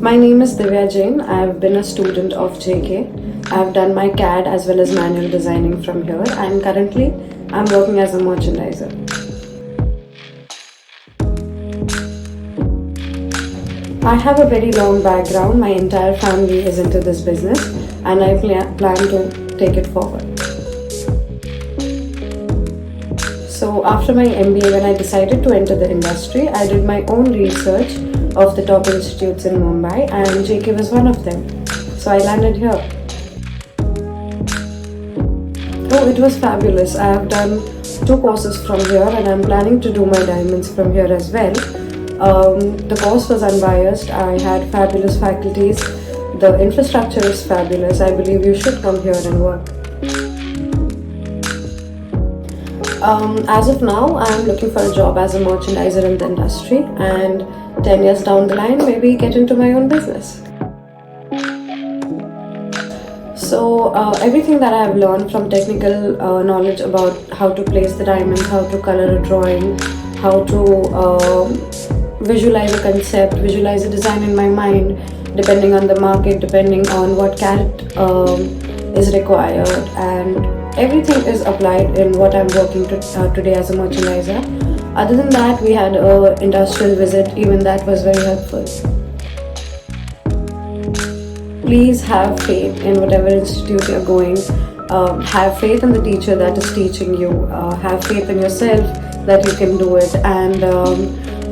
My name is Divya Jain. I have been a student of JK. I have done my CAD as well as manual designing from here, and currently I'm working as a merchandiser. I have a very long background. My entire family is into this business and I plan to take it forward. So after my MBA, when I decided to enter the industry, I did my own research of the top institutes in Mumbai, and JK was one of them. So I landed here. Oh, it was fabulous. I have done 2 courses from here and I'm planning to do my diamonds from here as well. The course was unbiased. I had fabulous faculties. The infrastructure is fabulous. I believe you should come here and work. As of now, I am looking for a job as a merchandiser in the industry, and 10 years down the line, maybe get into my own business. So everything that I have learned from technical knowledge about how to place the diamonds, how to color a drawing, how to visualize a concept, visualize a design in my mind, depending on the market, depending on what carat is required, and everything is applied in what I'm working today as a merchandiser. Other than that, we had an industrial visit, even that was very helpful. Please have faith in whatever institute you're going. Have faith in the teacher that is teaching you. Have faith in yourself that you can do it, and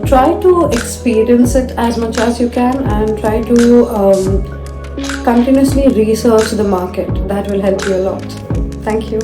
try to experience it as much as you can, and try to continuously research the market. That will help you a lot. Thank you.